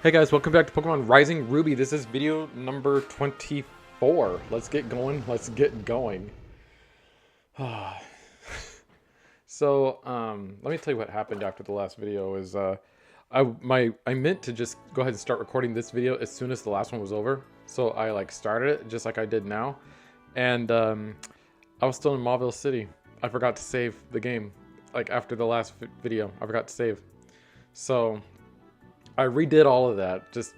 Hey guys, welcome back to Pokemon Rising Ruby. This is video number 24. Let's get going. Let's get going. So, let me tell you what happened after the last video is I meant to just go ahead and start recording this video as soon as the last one was over. So I started it just like I did now. And I was still in Mauville City. I forgot to save the game. Like after the last video, I forgot to save. So I redid all of that just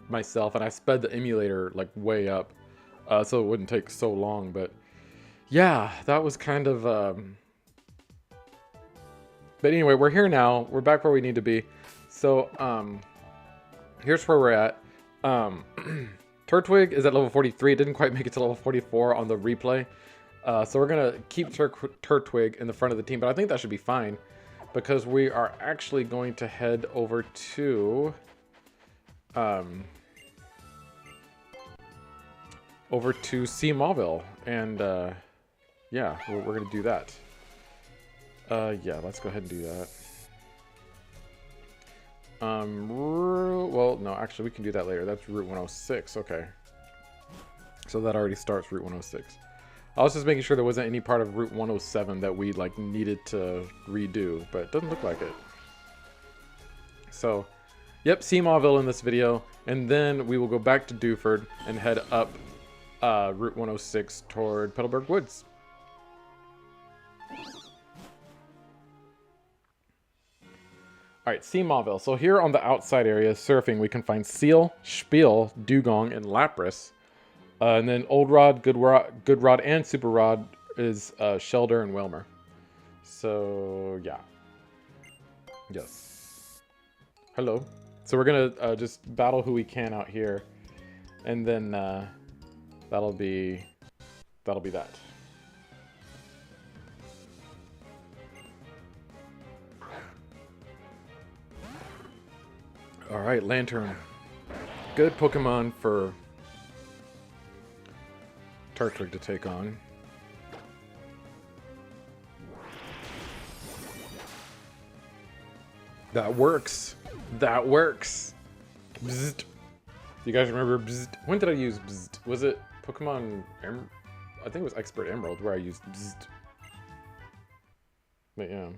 myself, and I sped the emulator like way up so it wouldn't take so long. But yeah, that was kind of but anyway, we're here now. We're back where we need to be. So here's where we're at. Turtwig is at level 43. It didn't quite make it to level 44 on the replay, so we're gonna keep Turtwig in the front of the team, but I think that should be fine, because we are actually going to head over to Sea Mauville, and yeah, we're gonna do that. Yeah, let's go ahead and do that. Well, no, actually we can do that later. That's Route 106. Okay, so that already starts Route 106. I was just making sure there wasn't any part of Route 107 that we like needed to redo, but it doesn't look like it. So, yep, Sea Mauville in this video, and then we will go back to Dewford and head up Route 106 toward Pelipper Woods. Alright, Sea Mauville. So here on the outside area, surfing, we can find Seel, Spheal, Dewgong, and Lapras. And then Old Rod, Good Rod, and Super Rod is Shellder and Wailmer. So, yeah. Yes. Hello. So we're gonna just battle who we can out here. And then that'll be that. Alright, Lantern. Good Pokemon for Turtwig to take on. That works. That works. Bzzzt. You guys remember Bzzzt? When did I use Bzzzt? Was it Pokemon I think it was Expert Emerald where I used Bzzzt. But yeah.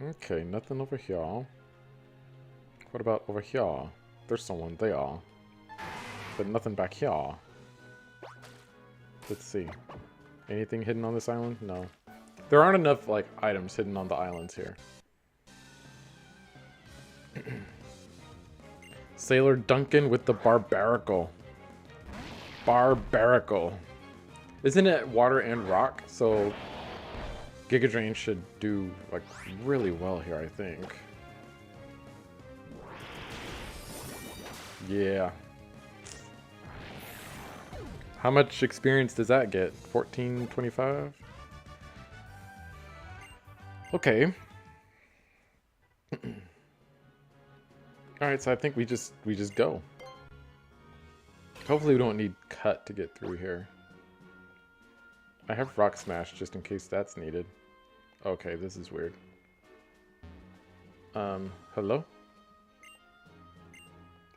Okay, nothing over here. What about over here? There's someone there. But nothing back here. Let's see. Anything hidden on this island? No. There aren't enough, like, items hidden on the islands here. Sailor Duncan with the Barbaracle. Barbaracle. Isn't it water and rock? So Giga Drain should do, like, really well here, I think. Yeah. How much experience does that get? 1425? Okay. Alright, so I think we just go. Hopefully we don't need cut to get through here. I have Rock Smash just in case that's needed. Okay, this is weird. Hello?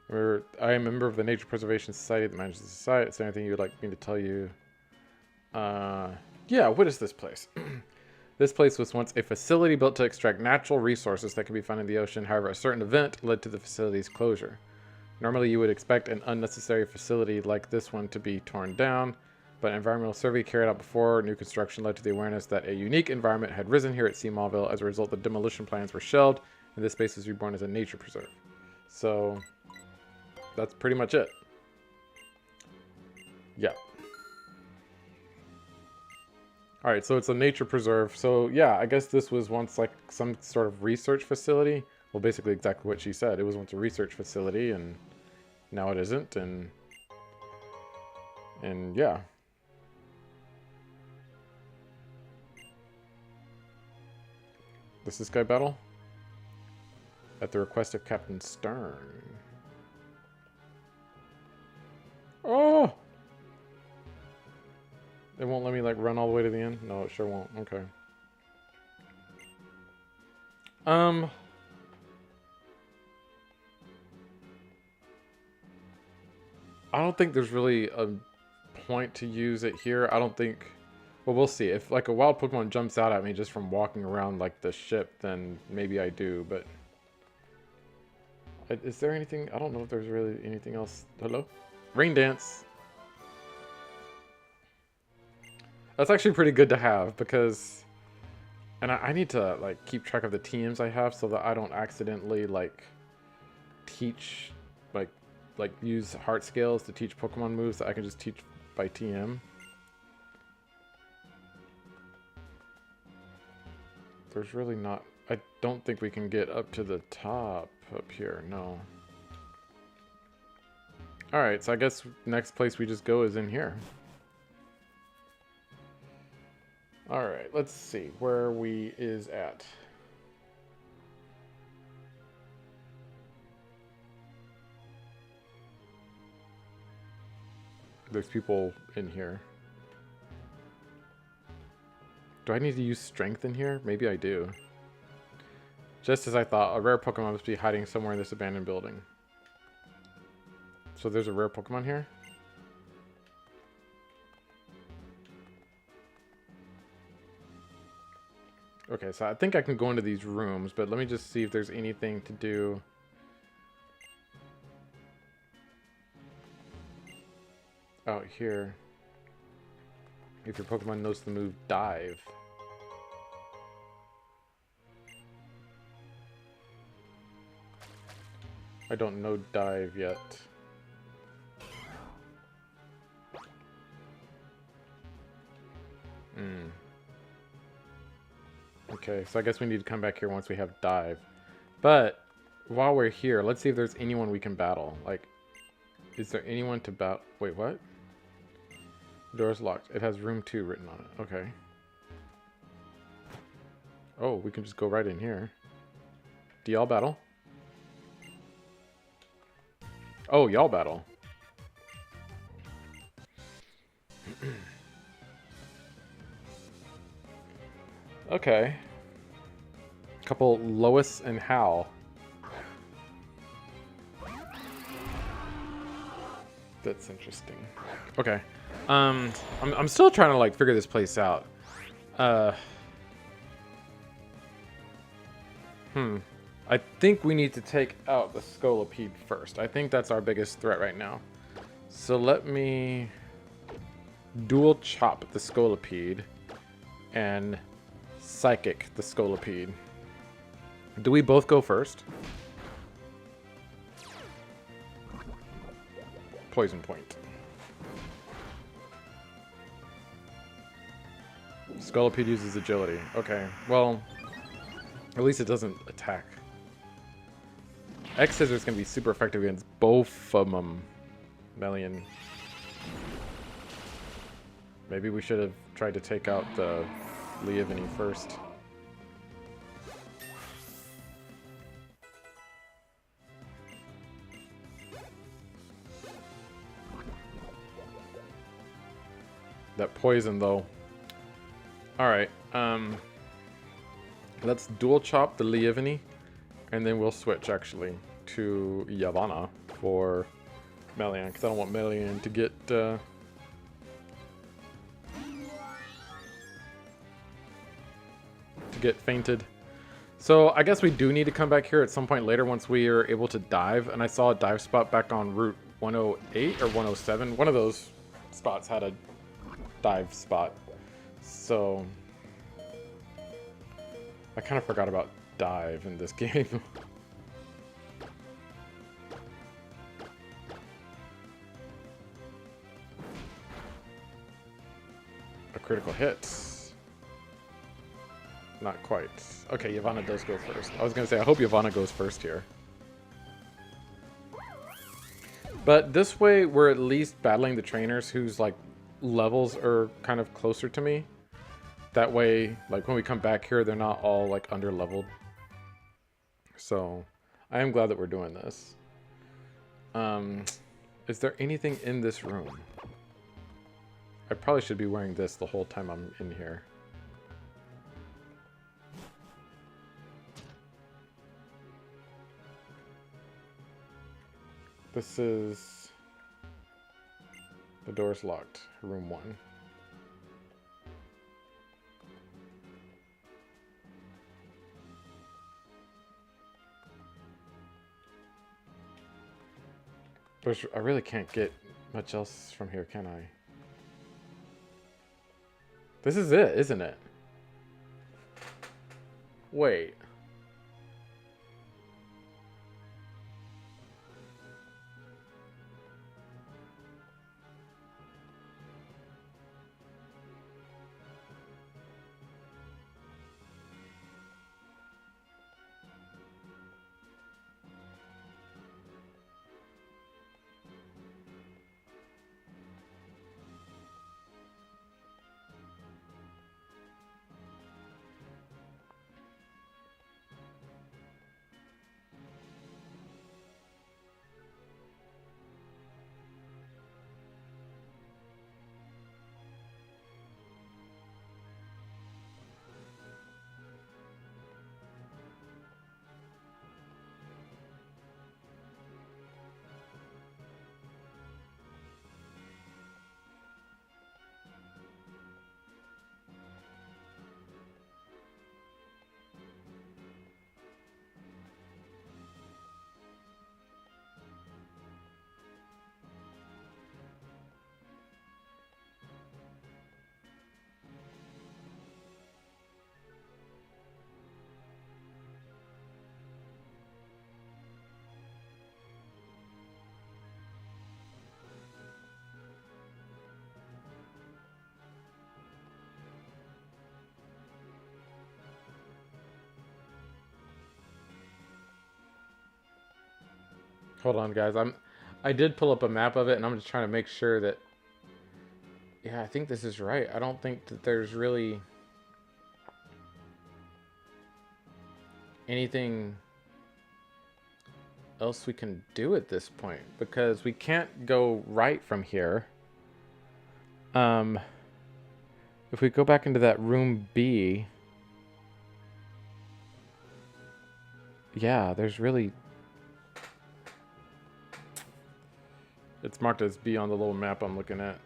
I am a member of the Nature Preservation Society that manages the site. Is there anything you'd like me to tell you? Yeah, what is this place? This place was once a facility built to extract natural resources that can be found in the ocean. However, a certain event led to the facility's closure. Normally, you would expect an unnecessary facility like this one to be torn down, but an environmental survey carried out before new construction led to the awareness that a unique environment had risen here at Sea Mauville. As a result, the demolition plans were shelved, and this space was reborn as a nature preserve. So that's pretty much it. Yeah. Alright, so it's a nature preserve. So yeah, I guess this was once like some sort of research facility. Well, basically exactly what she said. It was once a research facility, and now it isn't, and yeah. This is Sky Battle? At the request of Captain Stern. Oh! It won't let me like run all the way to the end? No, it sure won't. Okay. Um, I don't think there's really a point to use it here. I don't think... Well, we'll see. If like a wild Pokemon jumps out at me just from walking around like the ship, then maybe I do, but... Is there anything? I don't know if there's really anything else. Hello? Rain Dance. That's actually pretty good to have because... And I need to like keep track of the TMs I have so that I don't accidentally like teach like use heart scales to teach Pokemon moves that I can just teach by TM. There's really not... I don't think we can get up to the top up here, no. Alright, so I guess next place we just go is in here. Alright, let's see where we is at. There's people in here. Do I need to use strength in here? Maybe I do. Just as I thought, a rare Pokemon must be hiding somewhere in this abandoned building. So there's a rare Pokemon here? Okay, so I think I can go into these rooms, but let me just see if there's anything to do. Out here. If your Pokemon knows the move Dive. I don't know Dive yet. Okay, so I guess we need to come back here once we have Dive. But while we're here, let's see if there's anyone we can battle. Like, is there anyone to battle? Wait, what? The door's locked. It has room 2 written on it. Okay. Oh, we can just go right in here. Do y'all battle? Oh, y'all battle. Okay. Couple Lois and Hal. That's interesting. Okay. I'm still trying to like figure this place out. I think we need to take out the Scolipede first. I think that's our biggest threat right now. So let me dual chop the Scolipede and psychic the Scolipede. Do we both go first? Poison point. Scolipede uses agility. Okay, well, at least it doesn't attack. X-Scissor is going to be super effective against both of them. Melian. Maybe we should have tried to take out the Leavenny first. That poison, though. Alright, let's dual chop the Leavenny, and then we'll switch, actually, to Yavanna for Melian, because I don't want Melian to get fainted. So I guess we do need to come back here at some point later once we are able to dive, and I saw a dive spot back on Route 108 or 107. One of those spots had a dive spot. So I kind of forgot about dive in this game. A critical hit. Not quite. Okay, Yavanna does go first. I was going to say, I hope Yavanna goes first here. But this way, we're at least battling the trainers whose, like, levels are kind of closer to me. That way, like, when we come back here, they're not all, like, under-leveled. So, I am glad that we're doing this. Is there anything in this room? I probably should be wearing this the whole time I'm in here. This is... The door's locked. Room 1. I really can't get much else from here, can I? This is it, isn't it? Wait. Hold on, guys. I did pull up a map of it, and I'm just trying to make sure that... Yeah, I think this is right. I don't think that there's really... anything else we can do at this point, because we can't go right from here. If we go back into that room B... Yeah, there's really... It's marked as B on the little map I'm looking at.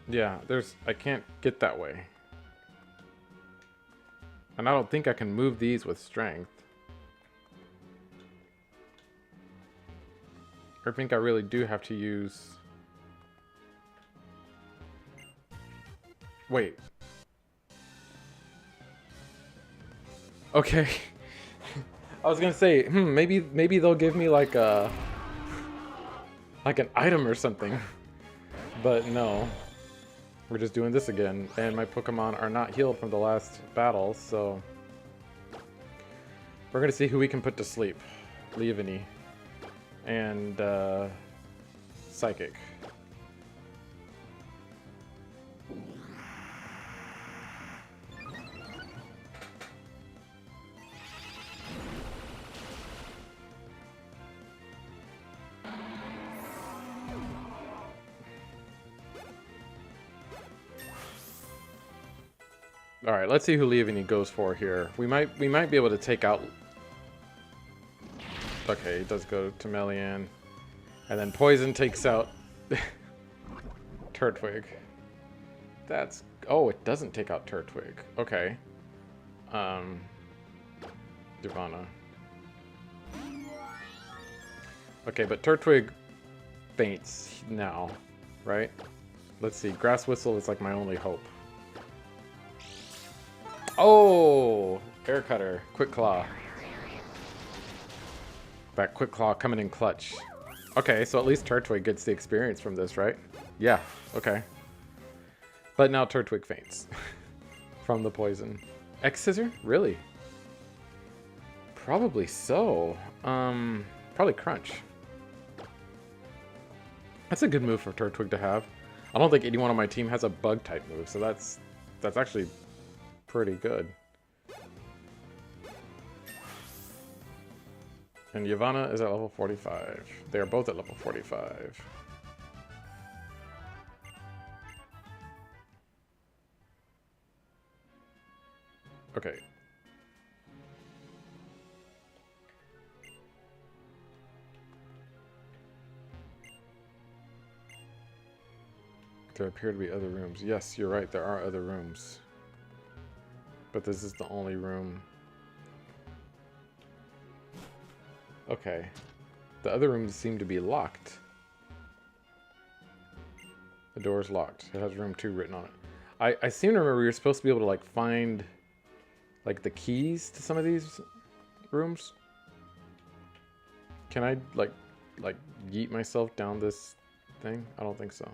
Yeah, I can't get that way. And I don't think I can move these with strength. I think I really do have to use... Wait. Okay. I was gonna say, maybe they'll give me like a... like an item or something. But no. We're just doing this again. And my Pokemon are not healed from the last battle, so... We're gonna see who we can put to sleep. Leaveney. And, Psychic. All right, let's see who Leaveney goes for here. We might be able to take out... Okay, it does go to Melian. And then Poison takes out Turtwig. That's... Oh, it doesn't take out Turtwig. Okay. Divana. Okay, but Turtwig faints now, right? Let's see. Grass Whistle is like my only hope. Oh! Air Cutter. Quick Claw. That Quick Claw coming in clutch. Okay, so at least Turtwig gets the experience from this, right? Yeah, okay. But now Turtwig faints. From the poison. X-Scissor? Really? Probably so. Probably Crunch. That's a good move for Turtwig to have. I don't think anyone on my team has a Bug-type move, so that's actually... pretty good. And Yavanna is at level 45. They are both at level 45. Okay. There appear to be other rooms. Yes, you're right, there are other rooms. But this is the only room. Okay. The other rooms seem to be locked. The door's locked. It has room 2 written on it. I seem to remember you're supposed to be able to like find like the keys to some of these rooms. Can I like yeet myself down this thing? I don't think so.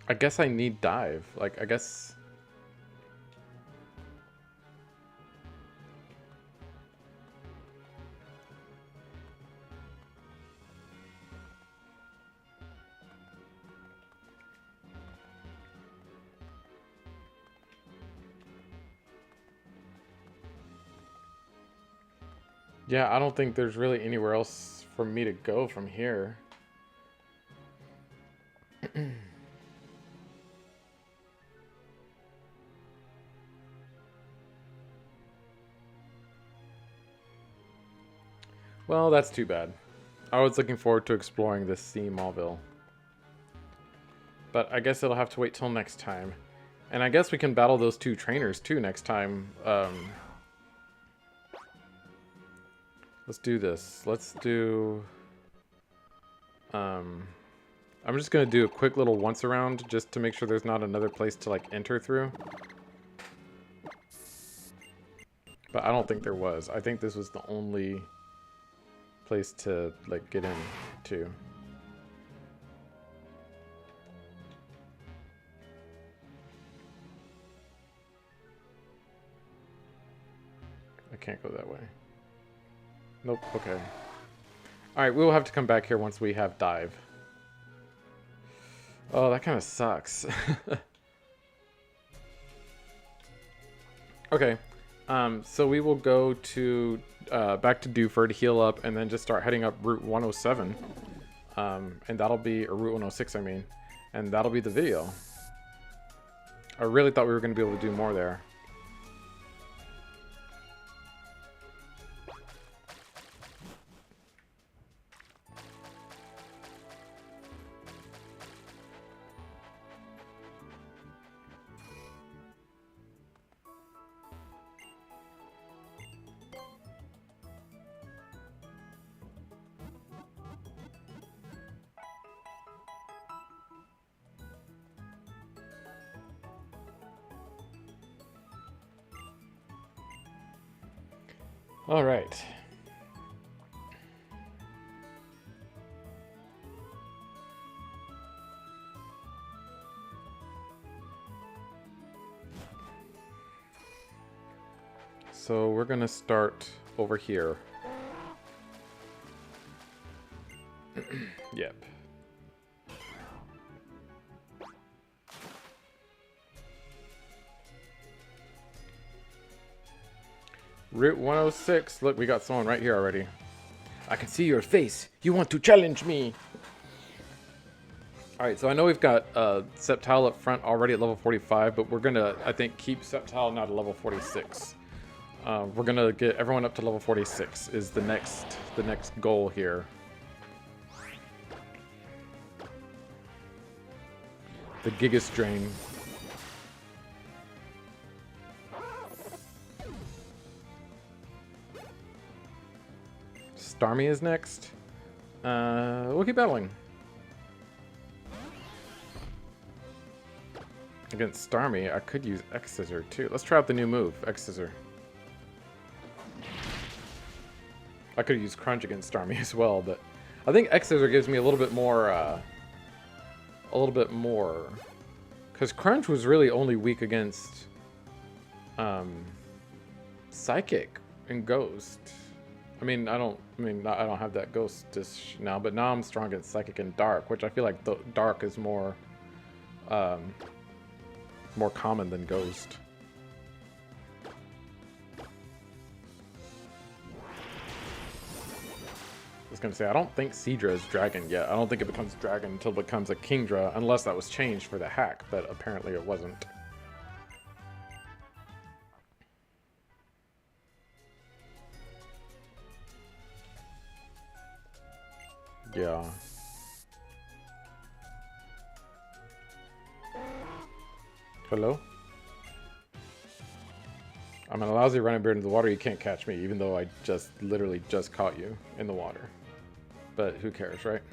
I guess I need dive. Like, I guess... Yeah, I don't think there's really anywhere else for me to go from here. Well, that's too bad. I was looking forward to exploring this sea Mauville. But I guess it'll have to wait till next time. And I guess we can battle those 2 trainers too next time. Let's do this. Let's do... I'm just going to do a quick little once around just to make sure there's not another place to like enter through. But I don't think there was. I think this was the only place to like get in to. I can't go that way. Nope, okay. Alright, we'll have to come back here once we have dive. Oh, that kind of sucks. Okay, so we will go to back to Dewford, heal up, and then just start heading up Route 107. And that'll be, or Route 106, I mean. And that'll be the video. I really thought we were going to be able to do more there. All right. So we're gonna start over here. Yep. Route 106. Look, we got someone right here already. I can see your face. You want to challenge me. Alright, so I know we've got Sceptile up front already at level 45, but we're going to, I think, keep Sceptile now to level 46. We're going to get everyone up to level 46 is the next goal here. The Gigas Drain. Starmie is next. We'll keep battling. Against Starmie, I could use X-Scissor too. Let's try out the new move, X-Scissor. I could use Crunch against Starmie as well, but I think X-Scissor gives me a little bit more, because Crunch was really only weak against Psychic and Ghost. I don't have that Ghost dish now, but now I'm strong against Psychic and Dark, which I feel like the Dark is more common than Ghost. I was gonna say, I don't think Seadra is Dragon yet. I don't think it becomes Dragon until it becomes a Kingdra, unless that was changed for the hack, but apparently it wasn't. Yeah. Hello? I'm a lousy running bird in the water. You can't catch me, even though I literally just caught you in the water. But who cares, right?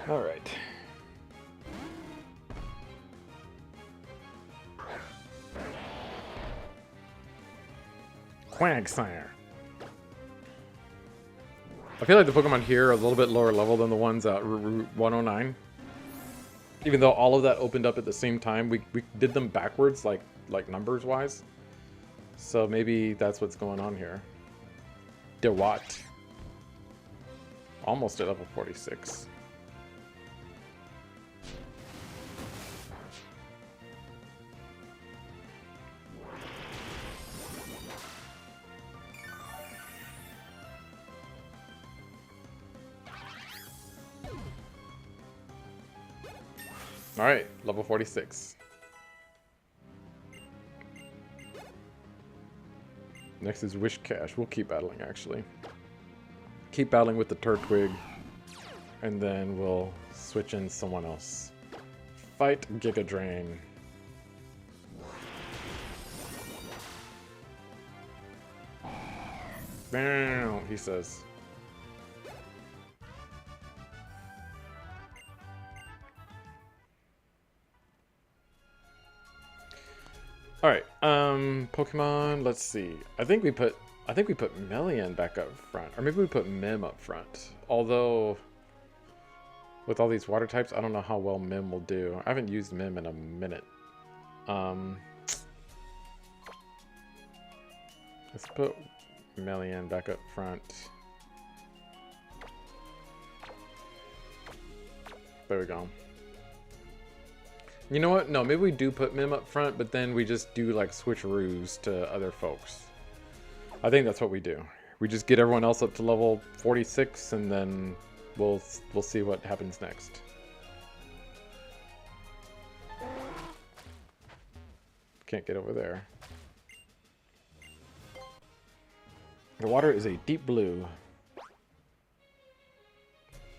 Alright. Quagsire. I feel like the Pokemon here are a little bit lower level than the ones at Route 109. Even though all of that opened up at the same time, we did them backwards, like numbers wise. So maybe that's what's going on here. Dewat. Almost at level 46. Alright, level 46. Next is Wish Cash. We'll keep battling, actually. Keep battling with the Turtwig. And then we'll switch in someone else. Fight Giga Drain. Bam, he says. Alright, Pokemon, let's see. I think we put Melian back up front. Or maybe we put Mim up front. Although, with all these water types, I don't know how well Mim will do. I haven't used Mim in a minute. Let's put Melian back up front. There we go. You know what? No, maybe we do put Mim up front, but then we just do like switcheroos to other folks. I think that's what we do. We just get everyone else up to level 46, and then we'll see what happens next. Can't get over there. The water is a deep blue.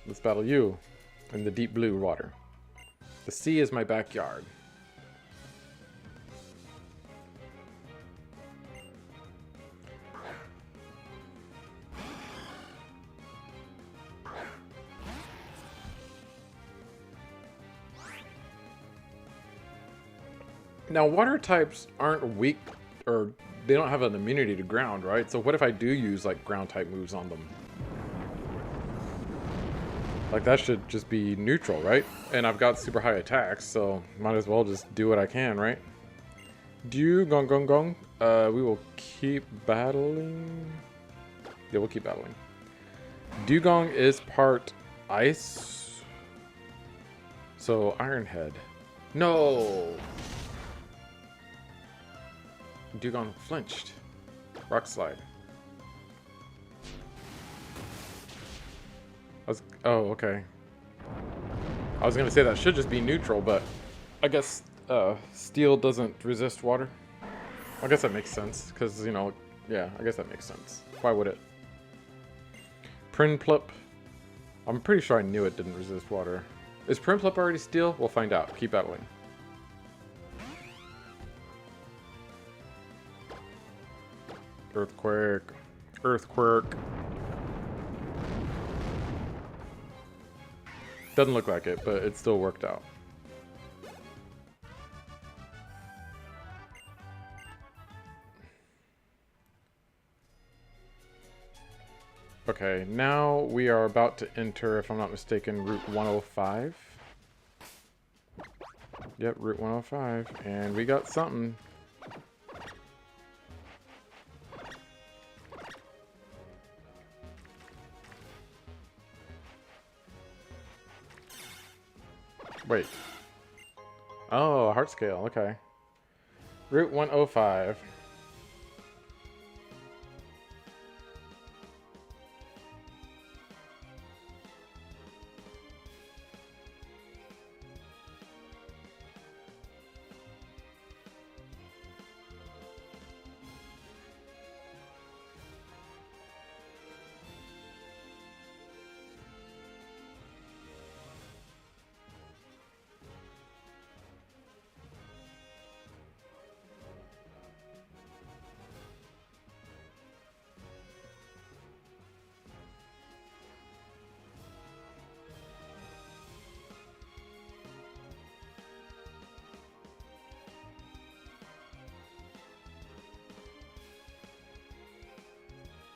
Let's battle you in the deep blue water. The sea is my backyard. Now, water types aren't weak, or they don't have an immunity to ground, right? So what if I do use like ground type moves on them? Like, that should just be neutral, right? And I've got super high attacks, so might as well just do what I can, right? Dewgong. We will keep battling. Yeah, we'll keep battling. Dewgong is part ice. So, Iron Head. No! Dewgong flinched. Rock Slide. Oh, okay. I was gonna say that should just be neutral, but I guess steel doesn't resist water. I guess that makes sense, because, you know, yeah, I guess that makes sense. Why would it? Prinplup. I'm pretty sure I knew it didn't resist water. Is Prinplup already steel? We'll find out. Keep battling. Earthquake. Earthquake. Doesn't look like it, but it still worked out. Okay, now we are about to enter, if I'm not mistaken, Route 105. Yep, Route 105. And we got something. Wait. Oh, heart scale. Okay. Route 105.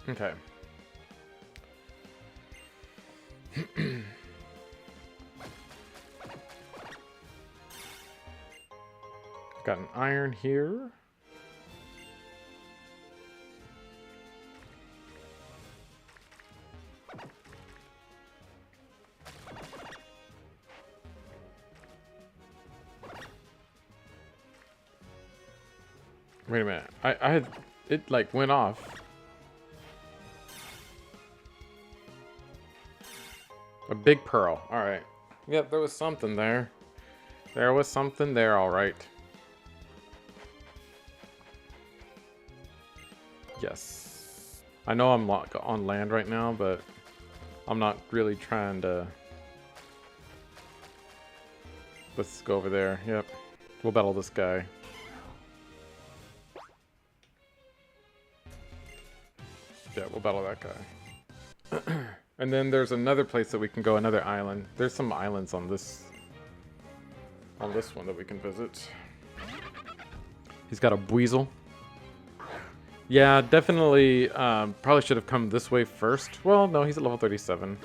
Okay. Got an iron here. Wait a minute. I had it like went off. A big pearl. All right. Yep, there was something there. There was something there, all right. Yes. I know I'm on land right now, but I'm not really trying to... Let's go over there. Yep. We'll battle this guy. Yeah, we'll battle that guy. And then there's another place that we can go, another island. There's some islands on this one that we can visit. He's got a Weasel. Yeah, definitely probably should have come this way first. Well, no, he's at level 37.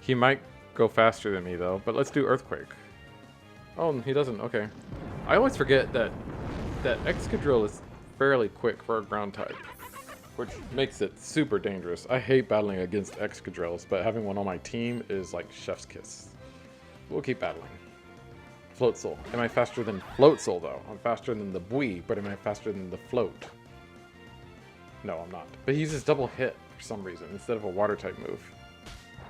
He might go faster than me, though. But let's do Earthquake. Oh, he doesn't. Okay. I always forget that Excadrill is fairly quick for a ground type, which makes it super dangerous. I hate battling against Excadrills, but having one on my team is like chef's kiss. We'll keep battling. Floatzel. Am I faster than Floatzel, though? I'm faster than the Bui, but am I faster than the Float? No, I'm not. But he uses double hit for some reason instead of a water type move.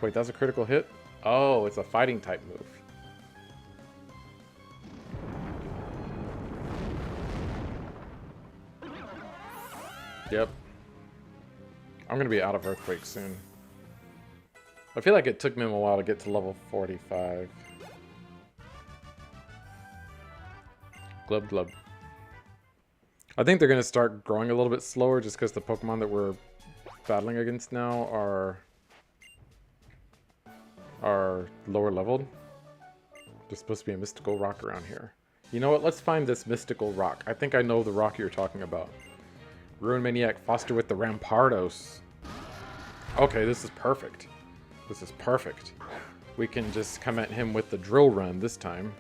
Wait, that's a critical hit? Oh, it's a fighting type move. Yep. I'm going to be out of Earthquake soon. I feel like it took me a while to get to level 45. Glub Glub. I think they're going to start growing a little bit slower just because the Pokemon that we're battling against now are lower leveled. There's supposed to be a mystical rock around here. You know what? Let's find this mystical rock. I think I know the rock you're talking about. Ruin Maniac Foster with the Rampardos. Okay, this is perfect. This is perfect. We can just come at him with the Drill Run this time.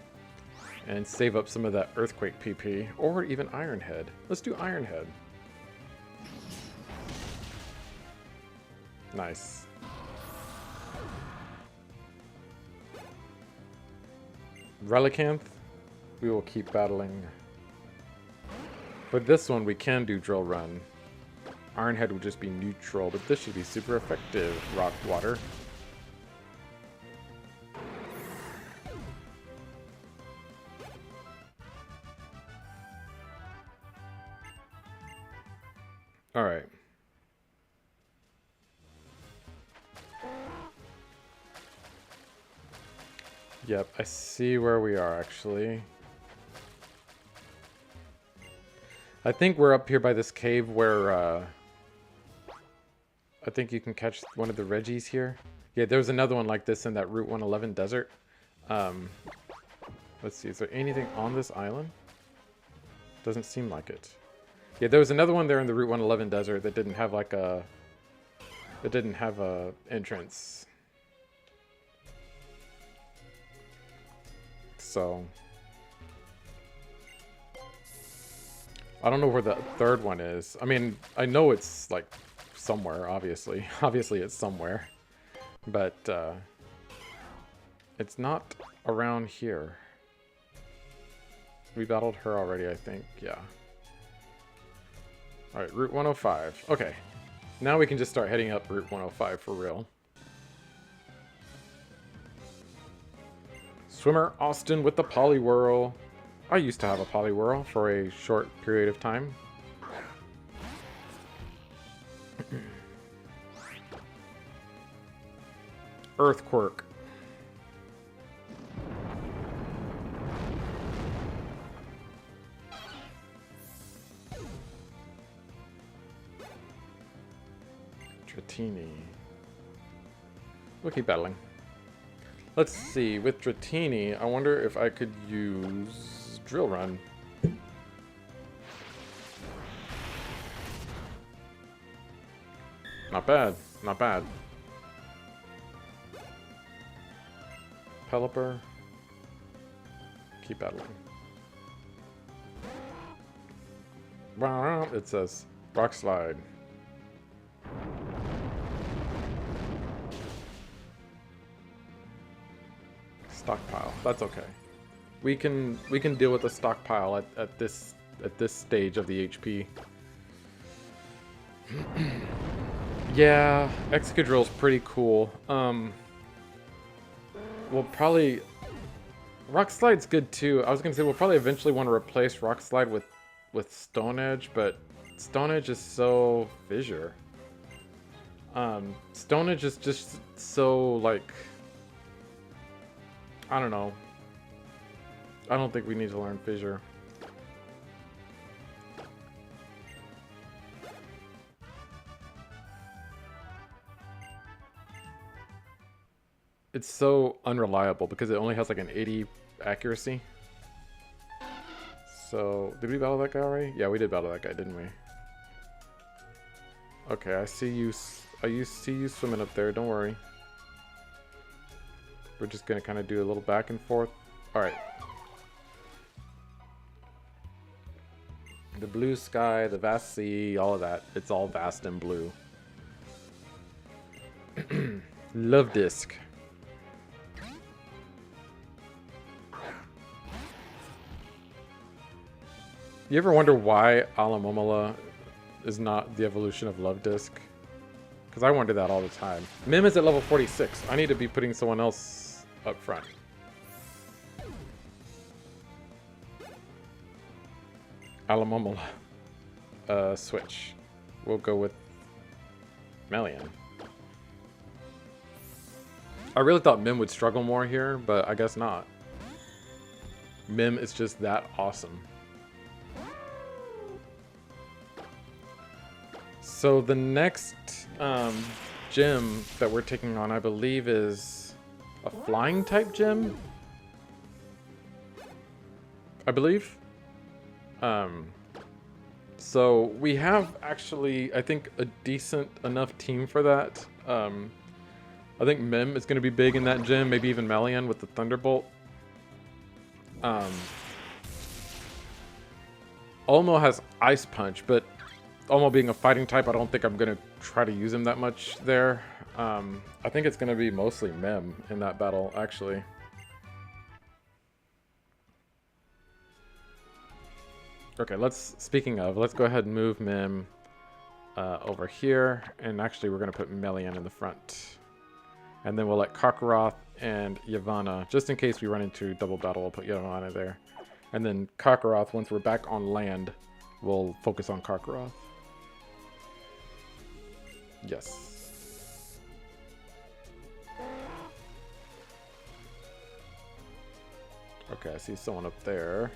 And save up some of that Earthquake PP. Or even Iron Head. Let's do Iron Head. Nice. Relicanth. We will keep battling. But this one we can do Drill Run. Iron Head would just be neutral, but this should be super effective. Rock Water. Alright. Yep, I see where we are actually. I think we're up here by this cave where I think you can catch one of the Reggies here. Yeah, there was another one like this in that Route 111 desert. Let's see, is there anything on this island? Doesn't seem like it. Yeah, there was another one there in the Route 111 desert that didn't have like a... It didn't have a entrance. So... I don't know where the third one is. I mean, I know it's like somewhere, obviously. Obviously it's somewhere. But it's not around here. We battled her already, I think. Yeah. Alright, Route 105. Okay. Now we can just start heading up Route 105 for real. Swimmer Austin with the Poliwhirl. I used to have a Poliwhirl for a short period of time. Earthquirk. Dratini. We'll keep battling. Let's see, with Dratini, I wonder if I could use Drill Run. Not bad. Not bad. Pelipper. Keep battling. It says Rock Slide. Stockpile. That's okay. We can deal with the stockpile at this stage of the HP. Yeah, Excadrill's pretty cool. We'll probably Rock Slide's good too. I was gonna say we'll probably eventually want to replace Rock Slide with Stone Edge, but Stone Edge is so fissure. Stone Edge is just so like, I don't know. I don't think we need to learn fissure. It's so unreliable because it only has like an 80 accuracy. So, did we battle that guy already? Yeah, we did battle that guy, didn't we? Okay, I see you. See you swimming up there. Don't worry. We're just gonna kind of do a little back and forth. All right. The blue sky, the vast sea, all of that. It's all vast and blue. Love disc. You ever wonder why Alomomola is not the evolution of Love Disc? Because I wonder that all the time. Mim is at level 46. I need to be putting someone else up front. Alomomola. Switch. We'll go with Melian. I really thought Mim would struggle more here, but I guess not. Mim is just that awesome. So the next gym that we're taking on, I believe, is a flying type gym. I believe. So we have actually, I think, a decent enough team for that. I think Mim is going to be big in that gym, maybe even Melian with the Thunderbolt. Olmo has Ice Punch, but Olmo being a fighting type, I don't think I'm going to try to use him that much there. I think it's going to be mostly Mim in that battle, actually. Okay, speaking of, let's go ahead and move Mim over here. And actually, we're going to put Melian in the front. And then we'll let Kakarot and Yavanna, just in case we run into double battle, we'll put Yavanna there. And then Kakarot, once we're back on land, we'll focus on Kakarot. Yes. Okay, I see someone up there.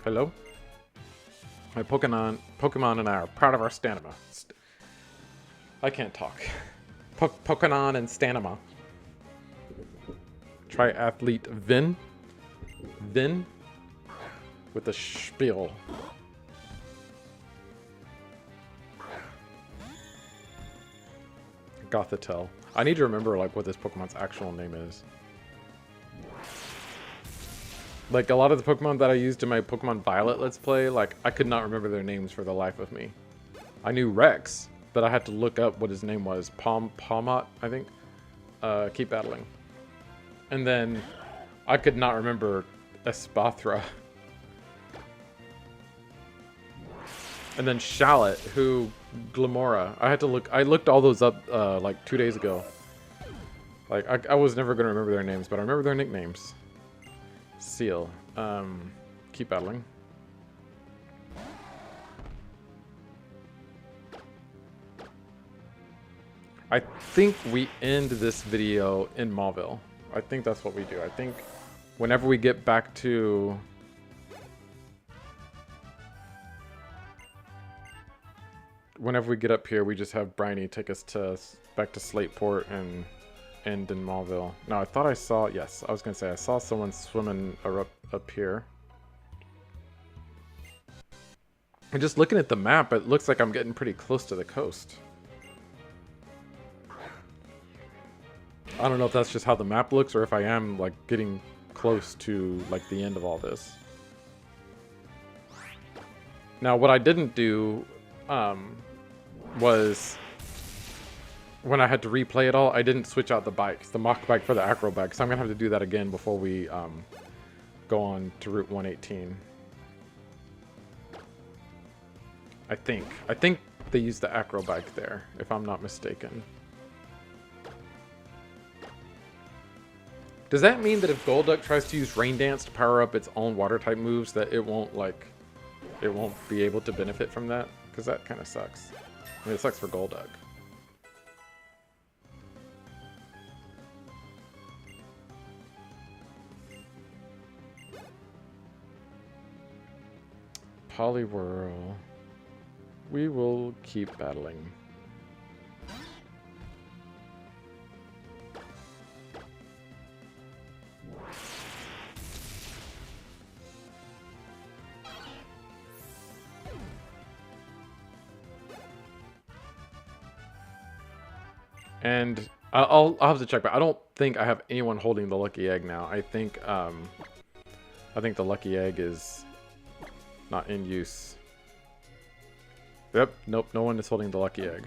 Hello? My Pokemon and I are proud of our stamina. I can't talk. Pokemon and stamina. Triathlete Vin. Vin with the Spheal. Gothitelle. I need to remember like what this Pokemon's actual name is. Like a lot of the Pokemon that I used in my Pokemon Violet Let's Play, like I could not remember their names for the life of me. I knew Rex, but I had to look up what his name was. Palmot, I think. Keep battling. And then I could not remember Espathra. And then Shallot, who Glamora. I had to look. I looked all those up like 2 days ago. Like I was never gonna remember their names, but I remember their nicknames. Seel. Keep battling. I think we end this video in Mauville. I think that's what we do. I think whenever we get back to... Whenever we get up here, we just have Briny take us back to Slateport and end in Mauville. Now, I thought I saw... Yes, I was going to say I saw someone swimming up here. And just looking at the map, it looks like I'm getting pretty close to the coast. I don't know if that's just how the map looks or if I am like getting close to like the end of all this. Now what I didn't do was when I had to replay it all, I didn't switch out the bikes, the mock bike for the acro bike. So I'm gonna have to do that again before we go on to Route 118. I think they used the acro bike there, if I'm not mistaken. Does that mean that if Golduck tries to use Rain Dance to power up its own water type moves, that it won't be able to benefit from that? Because that kind of sucks. I mean, it sucks for Golduck. Poliwhirl. We will keep battling. And I'll have to check, but I don't think I have anyone holding the lucky egg now. I think the lucky egg is not in use. Yep, nope, no one is holding the lucky egg.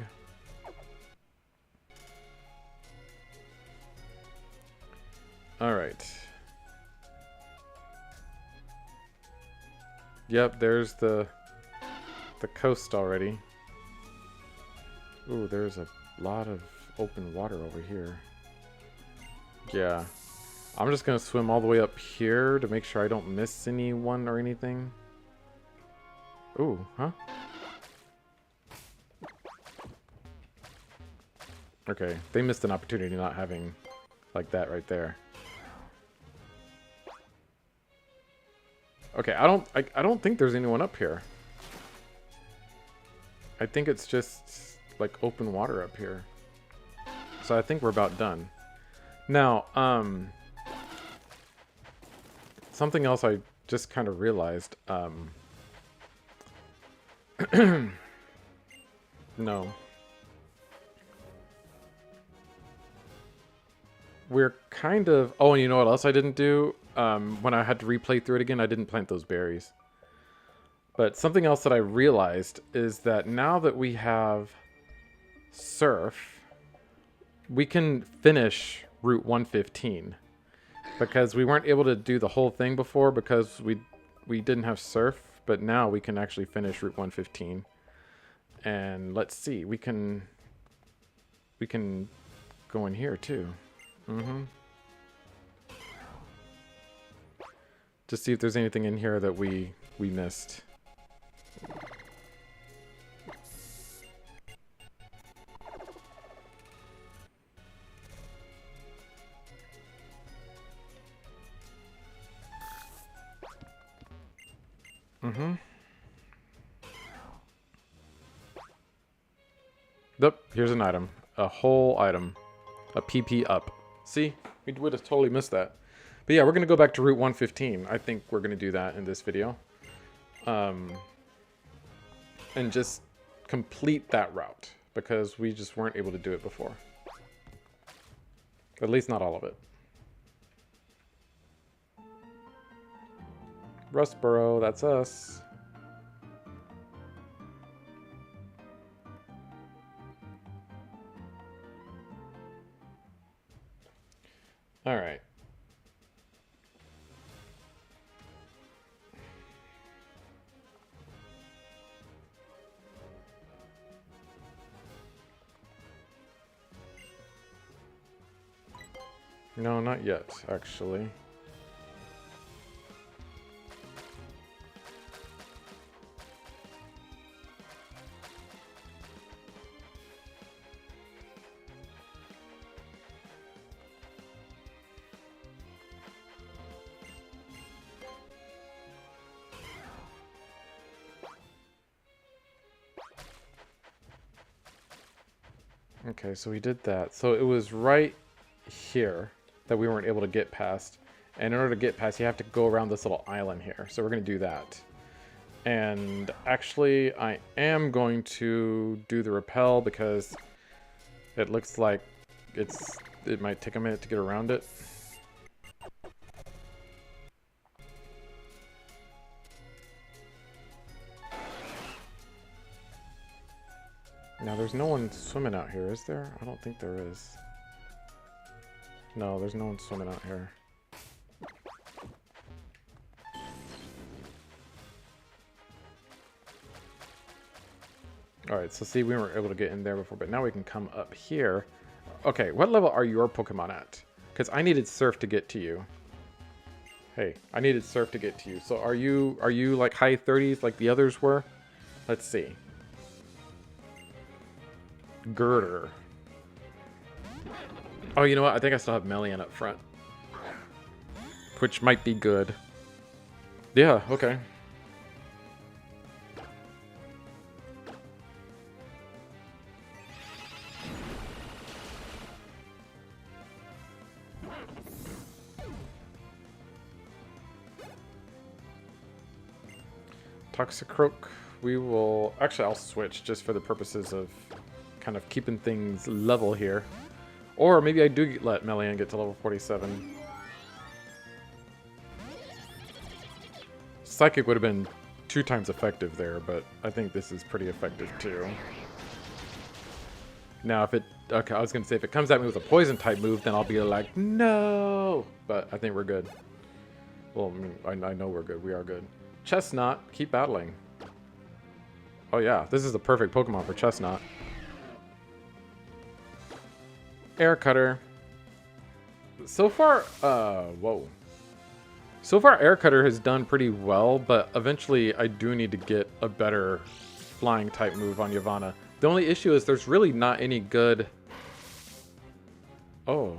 Alright. Yep, there's the coast already. Ooh, there's a lot of open water over here. Yeah. I'm just gonna swim all the way up here to make sure I don't miss anyone or anything. Ooh, huh? Okay, they missed an opportunity not having like that right there. Okay, I don't think there's anyone up here. I think it's just like open water up here. So I think we're about done. Now, something else I just kind of realized. No. We're kind of... Oh, and you know what else I didn't do? When I had to replay through it again, I didn't plant those berries. But something else that I realized is that now that we have Surf, we can finish Route 115. Because we weren't able to do the whole thing before because we didn't have Surf. But now we can actually finish Route 115. And let's see, we can go in here too. To see if there's anything in here that we missed. Yep, here's an item. A whole item. A PP up. See? We would have totally missed that. But yeah, we're going to go back to Route 115. I think we're going to do that in this video. And just complete that route. Because we just weren't able to do it before. At least not all of it. Rustboro, that's us. All right. No, not yet, actually. Okay, so we did that. So it was right here that we weren't able to get past. And in order to get past, you have to go around this little island here. So we're going to do that. And actually, I am going to do the repel because it looks like it might take a minute to get around it. Now, there's no one swimming out here, is there? I don't think there is. No, there's no one swimming out here. Alright, so see, we weren't able to get in there before, but now we can come up here. Okay, what level are your Pokemon at? Because I needed Surf to get to you. Hey, I needed Surf to get to you. So are you like high 30s like the others were? Let's see. Girder. Oh, you know what? I think I still have Melian up front. Which might be good. Yeah, okay. Toxicroak, we will... Actually, I'll switch just for the purposes of kind of keeping things level here. Or maybe I do let Melian get to level 47. Psychic would have been 2 times effective there, but I think this is pretty effective too. Now, if it... Okay, I was going to say, if it comes at me with a poison type move, then I'll be like, no! But I think we're good. Well, I mean, I know we're good. We are good. Chestnut, keep battling. Oh yeah, this is the perfect Pokemon for Chestnut. Air Cutter. So far, whoa. So far, Air Cutter has done pretty well, but eventually I do need to get a better flying type move on Yavanna. The only issue is there's really not any good... Oh.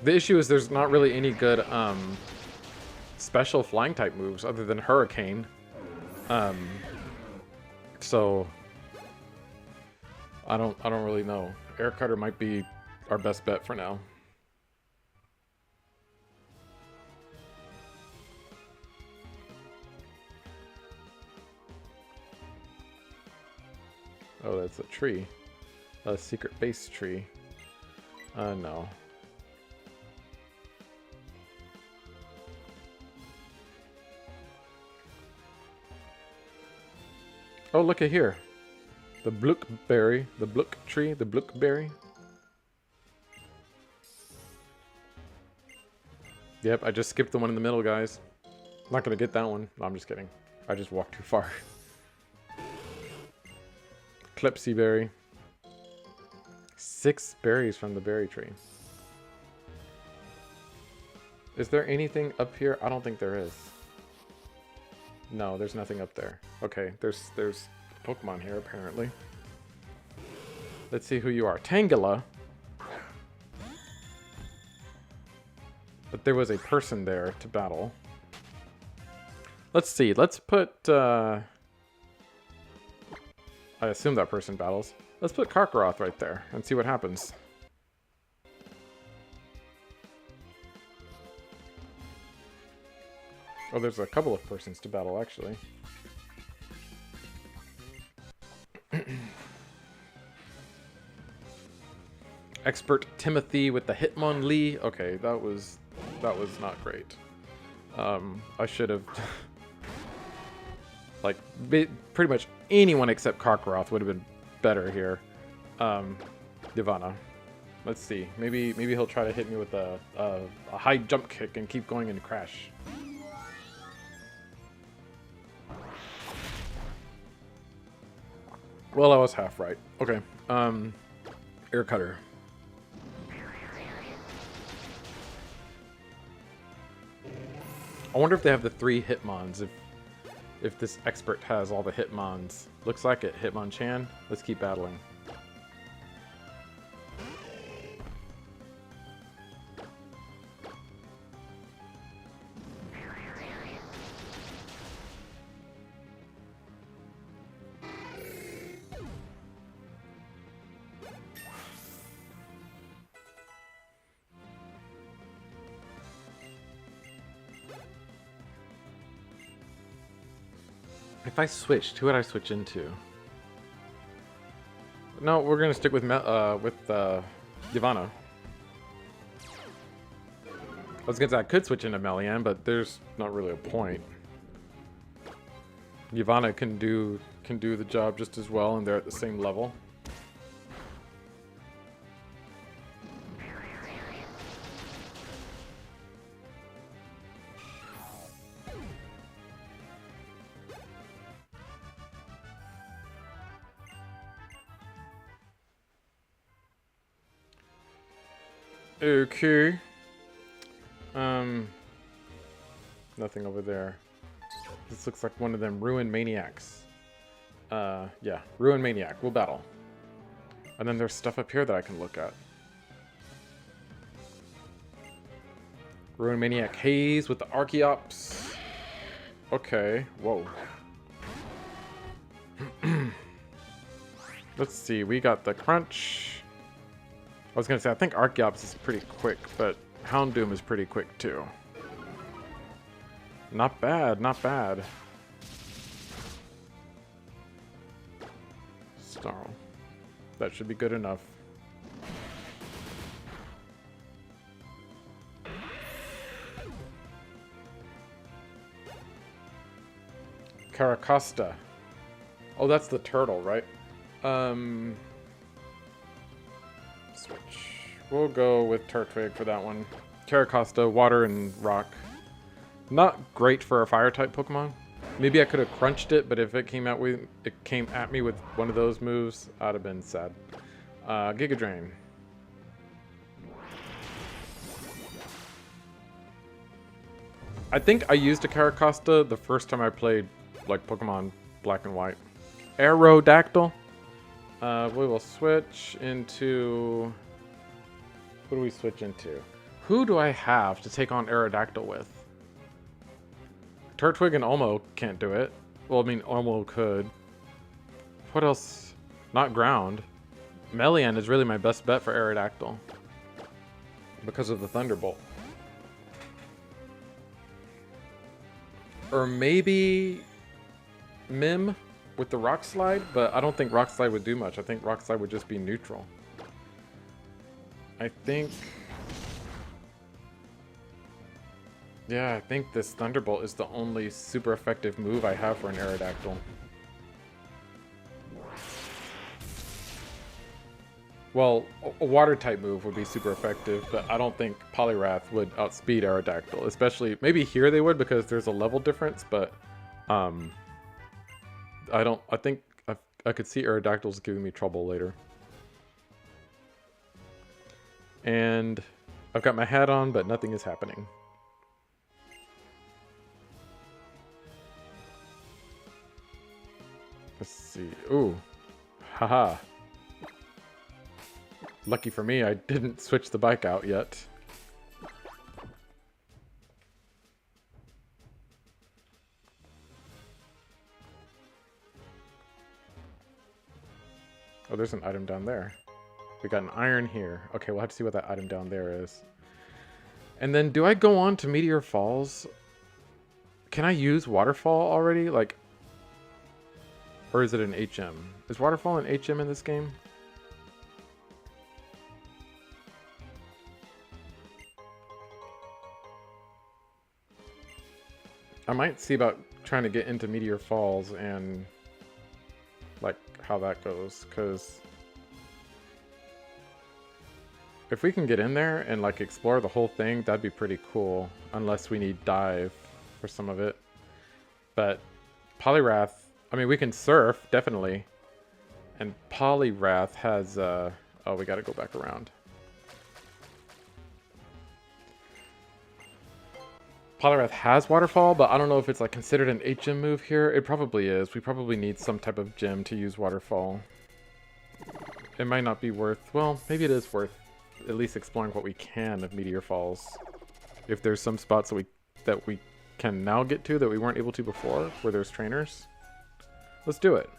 The issue is there's not really any good special flying type moves other than Hurricane. So I don't really know. Air Cutter might be our best bet for now. Oh, that's a tree. A secret base tree. No. Oh, look at here. The Blookberry. The Blook tree. The Blookberry. Yep, I just skipped the one in the middle, guys. I'm not going to get that one. No, I'm just kidding. I just walked too far. Clipsy Berry. 6 berries from the berry tree. Is there anything up here? I don't think there is. No, there's nothing up there. Okay, there's Pokemon here, apparently. Let's see who you are. Tangela. But there was a person there to battle. Let's see. Let's put... I assume that person battles. Let's put Karkaroth right there and see what happens. Oh, there's a couple of persons to battle, actually. Expert Timothy with the Hitmonlee. Okay, that was not great. I should have... like, pretty much anyone except Karkaroth would have been better here. Yavanna. Let's see. Maybe he'll try to hit me with a high jump kick and keep going and crash. Well, I was half right. Okay. Air Cutter. I wonder if they have the 3 Hitmons, if this expert has all the Hitmons. Looks like it. Hitmonchan. Let's keep battling. If I switched, who would I switch into? No, we're gonna stick with Divana. I was gonna say I could switch into Melian, but there's not really a point. Divana can do the job just as well, and they're at the same level. Okay. Nothing over there. This looks like one of them Ruin Maniacs. Yeah, Ruin Maniac. We'll battle. And then there's stuff up here that I can look at. Ruin Maniac Haze with the Archeops. Okay, whoa. Let's see, we got the Crunch. I was gonna say, I think Archeops is pretty quick, but Houndoom is pretty quick too. Not bad, not bad. Snarl. That should be good enough. Caracosta. Oh, that's the turtle, right? Switch. We'll go with Turtwig for that one. Caracosta, water and rock. Not great for a fire type Pokemon. Maybe I could have crunched it, but if it came at me with one of those moves, I'd have been sad. Giga Drain. I think I used a Caracosta the first time I played like Pokemon Black and White. Aerodactyl. We will switch into... Who do we switch into? Who do I have to take on Aerodactyl with? Turtwig and Olmo can't do it. Well, I mean, Olmo could. What else? Not ground. Melian is really my best bet for Aerodactyl. Because of the Thunderbolt. Or maybe... Mim with the Rock Slide, but I don't think Rock Slide would do much. I think Rock Slide would just be neutral. I think... Yeah, I think this Thunderbolt is the only super effective move I have for an Aerodactyl. Well, a water type move would be super effective, but I don't think Poliwrath would outspeed Aerodactyl. Especially, maybe here they would because there's a level difference, but I think I could see Aerodactyls giving me trouble later. And I've got my hat on, but nothing is happening. Let's see. Ooh. Haha. Lucky for me, I didn't switch the bike out yet. Oh, there's an item down there. We got an iron here. Okay, we'll have to see what that item down there is. And then, do I go on to Meteor Falls? Can I use Waterfall already? Like... Or is it an HM? Is Waterfall an HM in this game? I might see about trying to get into Meteor Falls and like how that goes, because if we can get in there and like explore the whole thing, that'd be pretty cool, unless we need dive for some of it. But Poliwrath, I mean, we can surf, definitely. And Poliwrath has, oh, we gotta go back around. Poliwrath has Waterfall, but I don't know if it's like considered an HM move here. It probably is. We probably need some type of gem to use Waterfall. It might not be worth, well, maybe it is worth at least exploring what we can of Meteor Falls. If there's some spots that we can now get to that we weren't able to before, where there's trainers. Let's do it.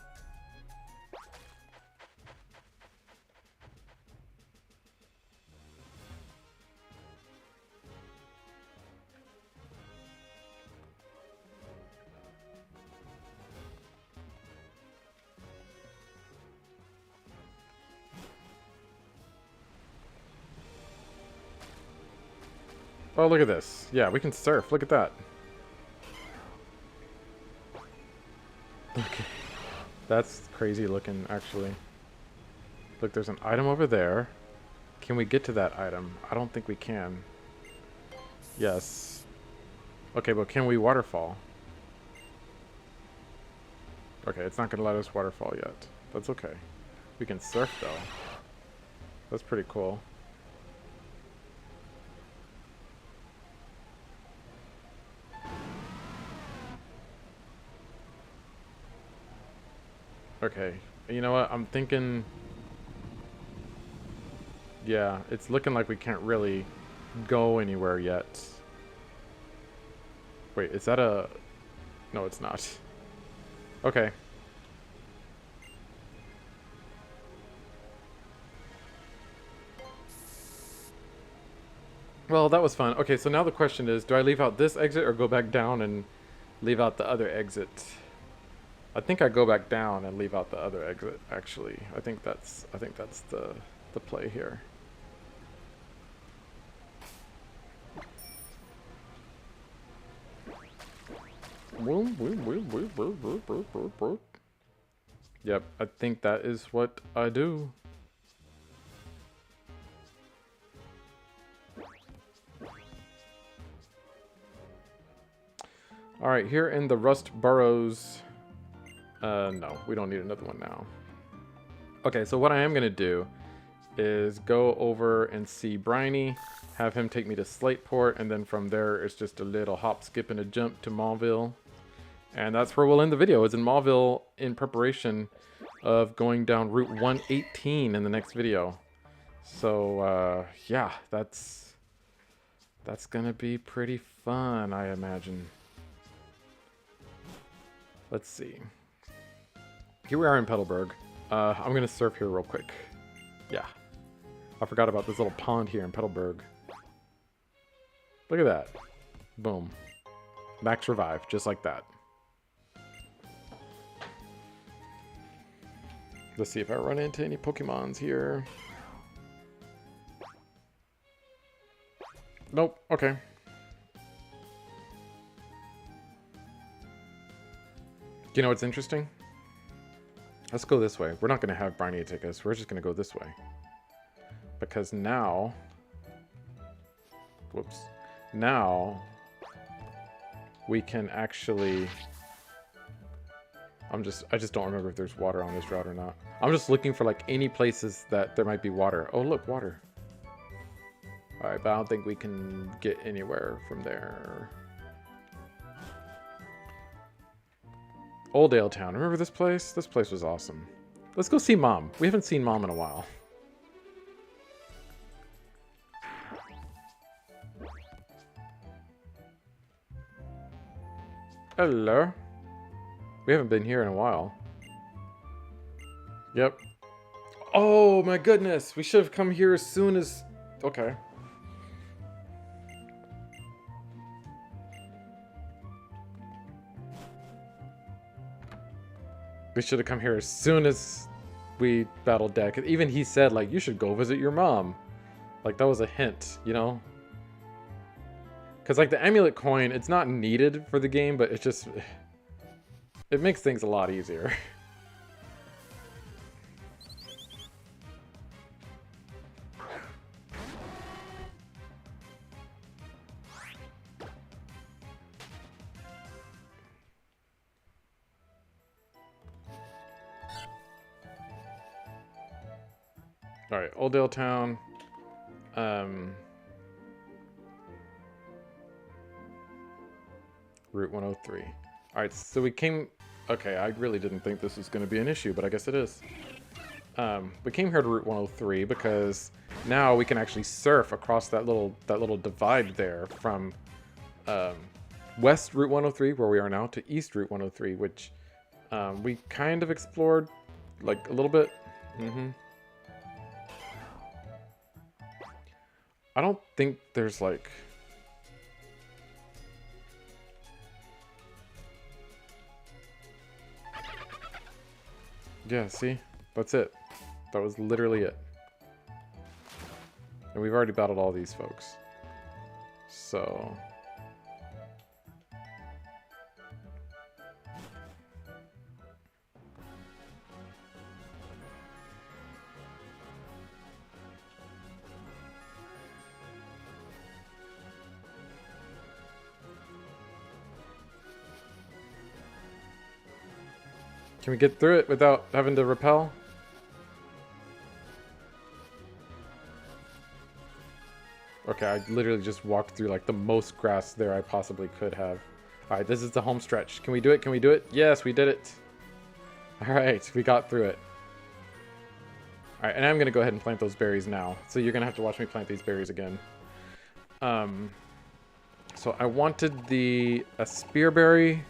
Oh, look at this. Yeah, we can surf. Look at that. Okay. That's crazy looking, actually. Look, there's an item over there. Can we get to that item? I don't think we can. Yes. Okay, but can we waterfall? Okay, it's not going to let us waterfall yet. That's okay. We can surf, though. That's pretty cool. Okay. You know what? I'm thinking... Yeah, it's looking like we can't really go anywhere yet. Wait, is that a... No, it's not. Okay. Well, that was fun. Okay, so now the question is, do I leave out this exit or go back down and leave out the other exit? I think I go back down and leave out the other exit, actually. I think that's the play here. Yep, I think that is what I do. Alright, here in the Rust Burrows... no, we don't need another one now. Okay, so what I am going to do is go over and see Briny, have him take me to Slateport, and then from there it's just a little hop, skip, and a jump to Mauville. And that's where we'll end the video, is in Mauville in preparation of going down Route 118 in the next video. So, yeah, that's gonna be pretty fun, I imagine. Let's see. Here we are in Petalburg. I'm gonna surf here real quick. Yeah. I forgot about this little pond here in Petalburg. Look at that. Boom. Max revive, just like that. Let's see if I run into any Pokemons here. Nope, okay. You know what's interesting? Let's go this way. We're not going to have Briny take us. We're just going to go this way. Because now... Whoops. Now... We can actually... I just don't remember if there's water on this route or not. I'm just looking for like any places that there might be water. Oh look, water. Alright, but I don't think we can get anywhere from there. Oldale Town. Remember this place? This place was awesome. Let's go see Mom. We haven't seen Mom in a while. Hello. We haven't been here in a while. Yep. Oh my goodness. We should have come here as soon as... Okay. We should have come here as soon as we battled Deck. Even he said, like, you should go visit your mom. Like, that was a hint, you know? Because, like, the amulet coin, it's not needed for the game, but it's just... It makes things a lot easier. Alright, Oldale Town. Route 103. Alright, so we came... Okay, I really didn't think this was going to be an issue, but I guess it is. We came here to Route 103 because now we can actually surf across that little divide there from west Route 103, where we are now, to east Route 103, which we kind of explored, like, a little bit. I don't think there's, like... Yeah, see? That's it. That was literally it. And we've already battled all these folks. So can we get through it without having to repel? Okay, I literally just walked through like the most grass there I possibly could have. Alright, this is the home stretch. Can we do it? Can we do it? Yes, we did it. Alright, we got through it. Alright, and I'm going to go ahead and plant those berries now. So you're going to have to watch me plant these berries again. So I wanted a spearberry,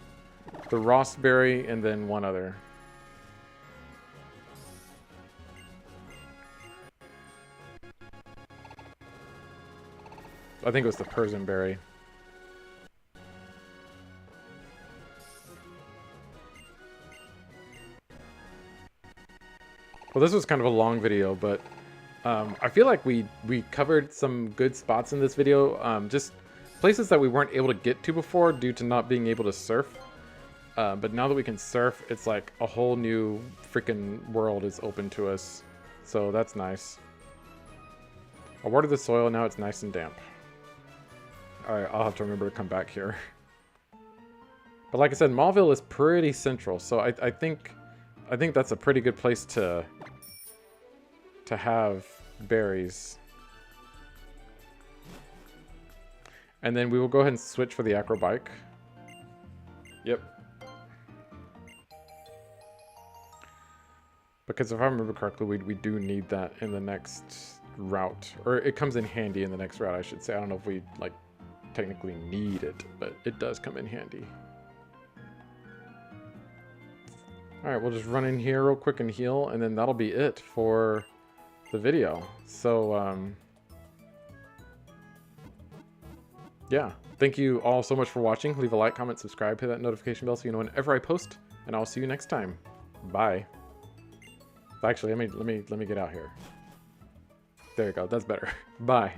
the rostberry, and then one other. I think it was the Persianberry. Well, this was kind of a long video, but I feel like we covered some good spots in this video. Just places that we weren't able to get to before due to not being able to surf. But now that we can surf, it's like a whole new freaking world is open to us. So that's nice. I watered the soil, now it's nice and damp. Alright, I'll have to remember to come back here. But like I said, Mauville is pretty central, so I think that's a pretty good place to have berries. And then we will go ahead and switch for the acrobike. Yep. Because if I remember correctly, we do need that in the next route. Or it comes in handy in the next route, I should say. I don't know if we, like, technically need it, but it does come in handy. Alright, we'll just run in here real quick and heal, and then that'll be it for the video. So, yeah. Thank you all so much for watching. Leave a like, comment, subscribe, hit that notification bell so you know whenever I post, and I'll see you next time. Bye. Actually, let me get out here. There you go. That's better. Bye.